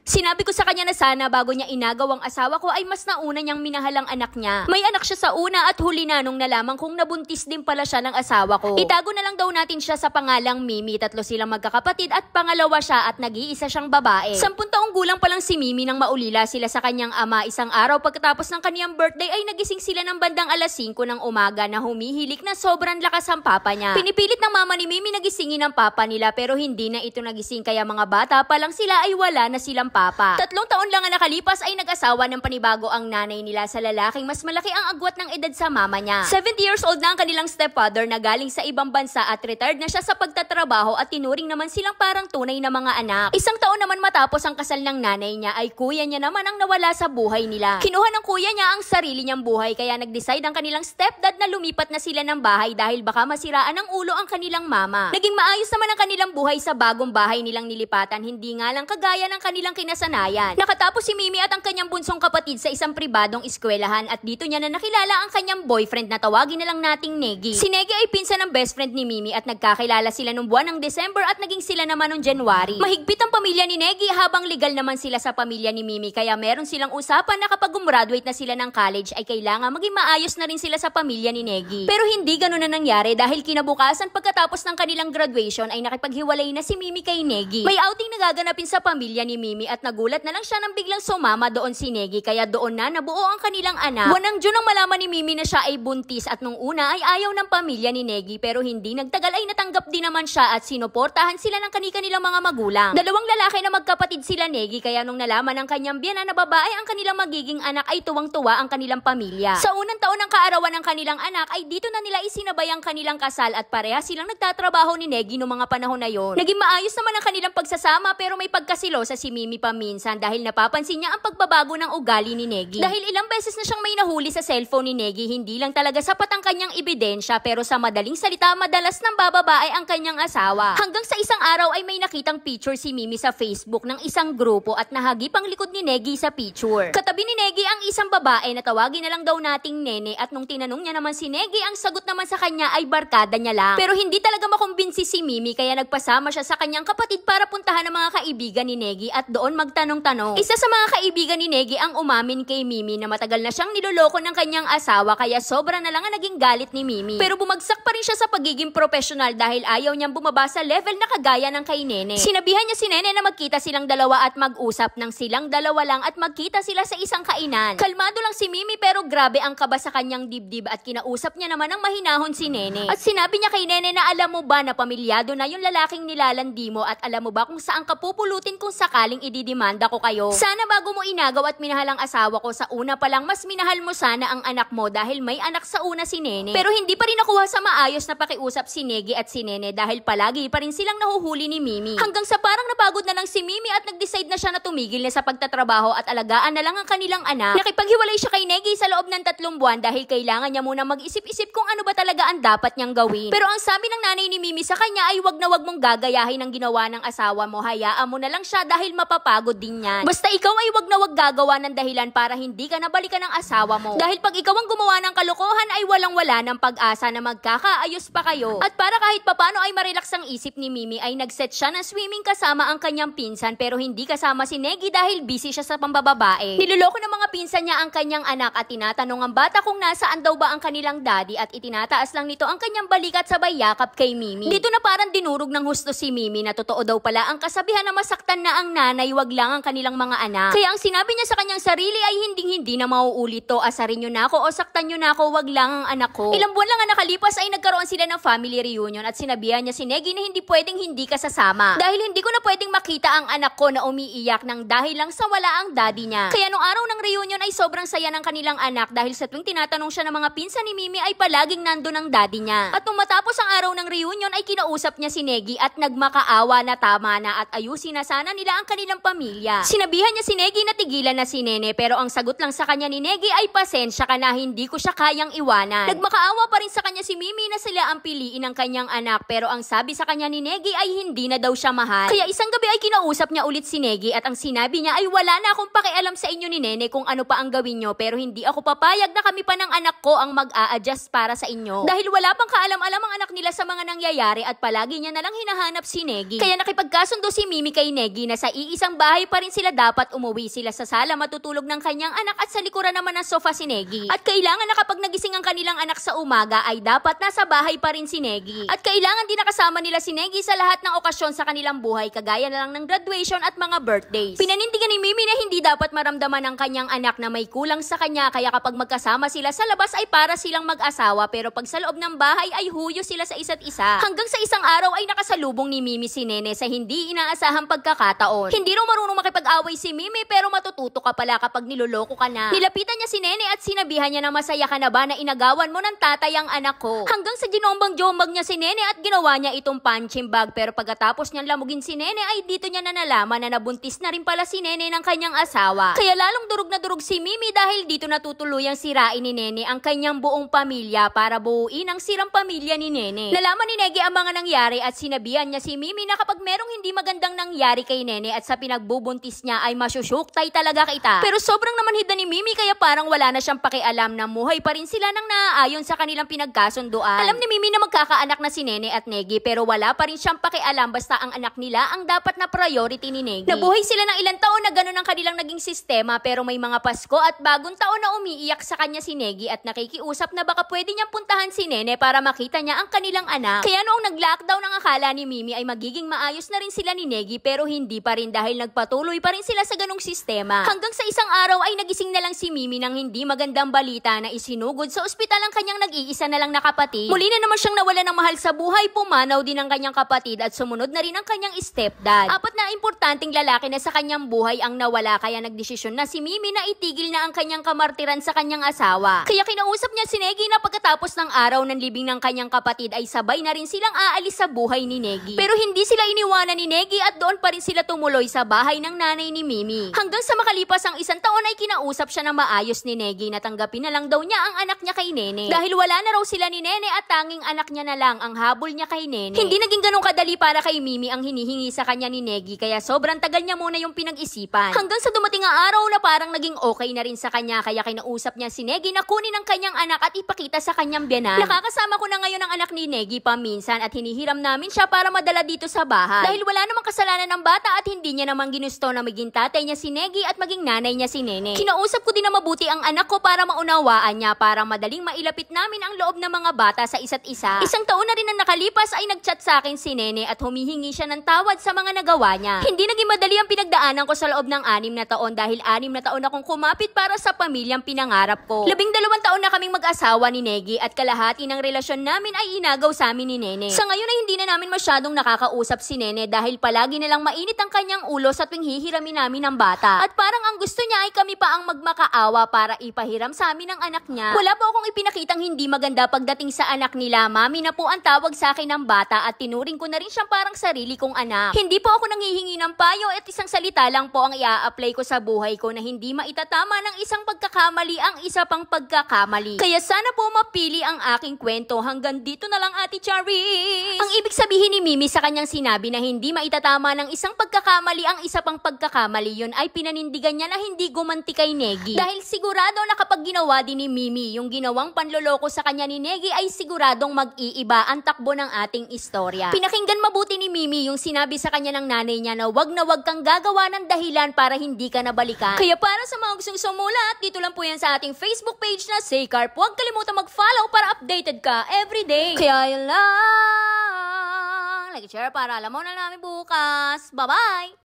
Sinabi ko sa kanya na sana bago niya inagaw ang asawa ko ay mas nauna niyang minahal ang anak niya. May anak siya sa una at huli na nung nalaman kong nabuntis din pala siya ng asawa ko. Itago na lang daw natin siya sa pangalang Mimi. 3 silang magkakapatid at pangalawa siya at nag-iisa siyang babae. 10 taong gulang pa lang si Mimi nang maulila sila sa kanyang ama. Isang araw pagkatapos ng kaniyang birthday ay nagising sila ng bandang alas 5 ng umaga na humihilik na sobrang lakas ang papa niya. Pinipilit ng mama ni Mimi nagisingin ang papa nila pero hindi na ito nagising kaya mga bata pa lang sila ay wala na silang papa. 3 taon lang ang nakalipas ay nag-asawa ng panibago ang nanay nila sa lalaking mas malaki ang agwat ng edad sa mama niya. 70 years old na ang kanilang stepfather na galing sa ibang bansa at retired na siya sa pagtatrabaho at tinuring naman silang parang tunay na mga anak. 1 taon naman matapos ang kasal ng nanay niya ay kuya niya naman ang nawala sa buhay nila. Kinuha ng kuya niya ang sarili niyang buhay kaya nag-decide ang kanilang stepdad na lumipat na sila ng bahay dahil baka masiraan ng ulo ang kanilang mama. Naging maayos naman ang kanilang buhay sa bagong bahay nilang nilipatan, hindi nga lang kagaya ng kanilang kinasanayan. Nakatapos si Mimi at ang kanyang bunsong kapatid sa isang pribadong eskwelahan at dito niya na nakilala ang kanyang boyfriend na tawagin na lang nating Negi. Si Negi ay pinsan ng best friend ni Mimi at nagkakilala sila nung buwan ng December at naging sila naman noong January. Mahigpit ang pamilya ni Negi habang legal naman sila sa pamilya ni Mimi kaya meron silang usapan na kapag gumraduate na sila ng college ay kailangan maging maayos na rin sila sa pamilya ni Negi. Pero hindi ganun na nangyari dahil kinabukasan pagkatapos ng kanilang graduation ay nakipaghiwalay na si Mimi kay Negi. May outing na gaganapin sa pamilya ni Mimi at nagulat na lang siya nang biglang sumama doon si Negi kaya doon na nabuo ang kanilang anak. Buwan ng June nang malaman ni Mimi na siya ay buntis at nung una ay ayaw ng pamilya ni Negi pero hindi nagtagal ay natanggap din naman siya at sinuportahan sila ng kanilang mga magulang. 2 lalaki na magkapatid sila Negi kaya nung nalaman ng kanyang biyenan na babae ang kanilang magiging anak ay tuwang-tuwa ang kanilang pamilya. Sa unang taon ng kaarawan ng kanilang anak ay dito na nila isinabay ang kanilang kasal at pareha silang nagtatrabaho ni Negi noong mga panahon na yon. Naging maayos naman ang kanilang pagsasama pero may pagkasilosa si Mimi paminsan dahil napapansin niya ang pagbabago ng ugali ni Negi. Dahil ilang beses na siyang may nahuli sa cellphone ni Negi, hindi lang talaga sapat ang kanyang ebidensya pero sa madaling salita madalas nang bababae ang kanyang asawa. Hanggang sa isang araw ay may nakitang picture si Mimi sa Facebook ng isang grupo at nahagip ang likod ni Negi sa picture. Katabi ni Negi ang isang babae na tawagin na lang daw nating Nene at nung tinanong niya naman si Negi, ang sagot naman sa kanya ay barkada niya lang. Pero hindi talaga makumbinsi si Mimi kaya nagpasama siya sa kanyang kapatid para puntahan ang mga kaibigan ni Negi at doon magtanong-tanong. Isa sa mga kaibigan ni Negi ang umamin kay Mimi na matagal na siyang niloloko ng kanyang asawa kaya sobra na lang ang naging galit ni Mimi. Pero bumagsak pa rin siya sa pagiging profesional dahil ayaw niyang bumaba sa level na kagaya ng kay Nene. Sinabihan niya si Nene na magkita silang dalawa at mag-usap ng silang dalawa lang at magkita sila sa isang kainan. Kalmado lang si Mimi pero grabe ang kaba sa kanyang dibdib at kinausap niya naman ng mahinahon si Nene. At sinabi niya kay Nene na alam mo ba na pamilyado na yung lalaking nilalandi mo at alam mo ba kung saan ka pupulutin kung sakaling ididimanda ko kayo. Sana bago mo inagaw at minahal ang asawa ko sa una pa lang mas minahal mo sana ang anak mo dahil may anak sa una si Nene. Pero hindi pa rin nakuha sa maayos na pakiusap si Negi at si Nene dahil palagi pa rin silang nahuhuli ni Mimi. Hanggang sa parang napagod na lang si Mimi at nag-decide na siya na tumigil na sa pagtatrabaho at alagaan na lang ang kanilang anak. Nakipaghiwalay siya kay Negi sa loob ng 3 buwan dahil kailangan niya muna mag-isip-isip kung ano ba talaga ang dapat niyang gawin. Pero ang sabi ng nanay ni Mimi sa kanya ay wag na wag mong gagayahin ang ginawa ng asawa mo, hayaan mo na lang siya dahil mapapagod din yan. Basta ikaw ay wag na wag gagawa ng dahilan para hindi ka nabalikan ng asawa mo. Dahil pag ikaw ang gumawa ng kalokohan ay walang-wala ng pag-asa na magkakaayos pa kayo. At para kahit papano ay marelax ang isip ni Mimi ay nag-set siya ng swimming kasama ang kanyang pinsan pero hindi kasama si Negi dahil busy siya sa pambababae. Niloloko ng mga pinsan niya ang kanyang anak at tinatanong ang bata kung nasaan daw ba ang kanilang daddy at itinataas lang nito ang kanyang balikat sabay yakap kay Mimi. Dito na parang dinurog ng husto si Mimi na totoo daw pala ang kasabihan na masaktan na ang nanay wag lang ang kanilang mga anak. Kaya ang sinabi niya sa kanyang sarili ay hindi na mauulit to, asarin niyo na ako o saktan niyo na ako, wag lang ang anak ko. Ilang buwan lang ang nakalipas ay nagkaroon sila ng family reunion at sinabihan niya si Negi na hindi pwedeng hindi ka sasama. Dahil hindi ko na pwedeng makita ang anak ko na umiiyak ng dahil lang sa wala ang daddy niya. Kaya nung araw ng reunion ay sobrang saya ng kanilang anak dahil sa tuwing tinatanong siya ng mga pinsan ni Mimi ay palaging nandun ang daddy niya. At nung matapos ang araw ng reunion ay kinausap niya si Negi at nagmakaawa na tama na at ayusin na sana nila ang kanilang pamilya. Sinabihan niya si Negi na tigilan na si Nene pero ang sagot lang sa kanya ni Negi ay pasensya ka na, hindi ko siya kayang iwanan. Nagmakaawa pa rin sa kanya si Mimi na sila ang piliin ng kanyang anak pero ang sabi sa kanya ni Negi ay hindi na daw siya mahal. Kaya isang gabi ay kinausap niya ulit si Negi at ang sinabi niya ay wala na akong pakialam sa inyo ni Nene kung ano pa ang gawin nyo pero hindi ako papayag na kami pa ng anak ko ang mag-a-adjust para sa inyo. Dahil wala pang kaalam-alam ang anak nila sa mga nangyayari at palagi niya nalang hinahanap si Negi. Kaya nakipagkasundo si Mimi kay Negi na sa iisang isang bahay pa rin sila, dapat umuwi sila sa sala matutulog ng kanyang anak at sa likuran naman ng sofa si Negi. At kailangan na kapag nagising ang kanilang anak sa umaga ay dapat nasa bahay pa rin si Negi. At kailangan din nakasama nila si Negi sa lahat ng okasyon sa kanilang buhay, kagaya na lang ng graduation at mga birthdays. Pinanindigan ni Mimi na hindi dapat maramdaman ng kanyang anak na may kulang sa kanya, kaya kapag magkasama sila sa labas ay para silang mag-asawa, pero pag sa loob ng bahay ay huyo sila sa isa't isa. Hanggang sa isang araw ay nakasalubong ni Mimi si Nene sa hindi inaasahang pagkakataon. Hindi raw marunong makipag-away si Mimi, pero matututo ka pala kapag niloloko ka na. Nilapitan niya si Nene at sinabihan niya na masaya ka na ba na inagawan mo ng tatay ang anak ko. Hanggang sa ginombang-jombag niya si Nene at ginawa niya itong punching bag, pero pagkatapos niyang lamugin si Nene ay dito niya na nalaman na nabuntis na rin pala si Nene ng kanyang asawa. Kaya lalong durog na durog si Mimi dahil dito natutuluyang sirain ni Nene ang kanyang buong pamilya para buuin ang sirang pamilya ni Nene. Nalaman ni Negi ang mga nangyari at sinabihan niya si Mimi na kapag merong hindi magandang nangyari kay Nene at sa pinagbubuntis niya ay masyusyuktay talaga kita. Pero sobrang namanhid na ni Mimi kaya parang wala na siyang pakialam na muhay pa rin sila nang naaayon sa kanilang pinagkasunduan. Alam ni Mimi na magkakaanak na si Nene at Negi, pero wala pa rin siyang pakialam basta ang anak nila ang dapat na priority ni Negi. Nabuhay sila ng ilang taon na ganun ang kanilang naging sistema, pero may mga Pasko at bagong taon na umiiyak sa kanya si Negi at nakikiusap na baka pwede niyang puntahan si Nene para makita niya ang kanilang anak. Kaya noong nag-lockdown ang akala ni Mimi ay magiging maayos na rin sila ni Negi, pero hindi pa rin dahil nagpatuloy pa rin sila sa ganung sistema. Hanggang sa isang araw ay nagising na lang si Mimi ng hindi magandang balita na isinugod sa ospital ang kanyang nag-iisa na lang na kapatid. Muli na naman siyang nawala ng mahal sa buhay, pumanaw din ang kanyang kapatid at sumunod na rin ang kanyang stepdad. Apat na importanteng lalaki na sa kanyang buhay ang nawala, kaya nagdesisyon na si Mimi na itigil na ang kanyang kamartiran sa kanyang asawa. Kaya kinausap niya si Negi na pagkatapos ng araw ng libing ng kanyang kapatid ay sabay na rin silang aalis sa buhay ni Negi. Pero hindi sila iniwanan ni Negi at doon pa rin sila tumuloy sa bahay ng nanay ni Mimi. Hanggang sa makalipas ang isang taon ay kinausap siya ng maayos ni Negi na tanggapin na lang daw niya ang anak niya kay Nene. Dahil wala na raw sila ni Nene at tanging anak niya na lang ang habol niya kay Nene. Hindi naging ganun kadali para kay Mimi ang hinihingi sa kanya ni Negi, kaya sobrang tagal niya muna yung pinag-isipan. Hanggang sa dumating ang araw na parang naging okay na rin sa kanya, kaya kinausap niya si Negi na kunin ang kanyang anak at ipakita sa kanyang biyanan. Nakakasama ko na ngayon ang anak ni Negi paminsan at hinihiram namin siya para madala dito sa bahay. Dahil wala namang kasalanan ng bata at hindi niya namang ginusto na maging tatay niya si Negi at maging nanay niya si Nene. Kinausap ko din na mabuti ang anak ko para maunawaan niya, para madaling mailapit namin ang loob ng mga bata sa isa't isa. Isang taon na rin ang nakalipas ay nagchat sa akin si Nene at humihingi siya ng tawad sa mga nagawa niya. Hindi naging madali ang pinagdaanan ko sa loob ng 6 na taon dahil 6 na taon akong kumapit para sa pamilyang pinangarap ko. 12 taon na kaming mag-asawa ni Negi at kalahati ng relasyon namin ay inagaw sa amin ni Nene. Sa ngayon ay hindi na namin masyadong nakakausap si Nene dahil palagi na lang mainit ang kanyang ulo sa tuwing hihiramin namin ng bata. At parang ang gusto niya ay kami pa ang magmakaawa para ipahiram sa amin ang anak niya. Wala po akong ipinakitang hindi maganda pagdating sa anak nila. Mami na po ang tawag sa akin ng bata at tinuring ko na rin siyang parang sarili kong anak. Hindi po ako nanghihingi ng payo at isang salita lang po ang i-a-apply ko sa buhay ko na hindi maitatama ng isang pagkakamali ang isa pang pagkakamali. Kaya sana po mapili ang aking kwento. Hanggang dito na lang, Ate Charis. Ang ibig sabihin ni Mimi sa kanyang sinabi na hindi maitatama ng isang pagkakamali ang isa pang pagkakamali, yun ay pinanindigan niya na hindi gumanti kay Negi. Dahil sigurado na kapag ginawa din ni Mimi yung ginawang panloloko sa kanya ni Negi ay siguradong mag-iiba ang takbo ng ating istorya. Pinakinggan mabuti ni Mimi yung sinabi sa kanya ng nanay niya na wag kang gagawa ng dahilan para hindi ka nabalikan. Kaya para sa mga gustong sumulat, dito lang po yan sa ating Facebook page na Saycarp. Huwag kalimutan mag-follow para updated ka everyday. Kaya yun lang. Like, share para alam mo na namin bukas. Bye-bye!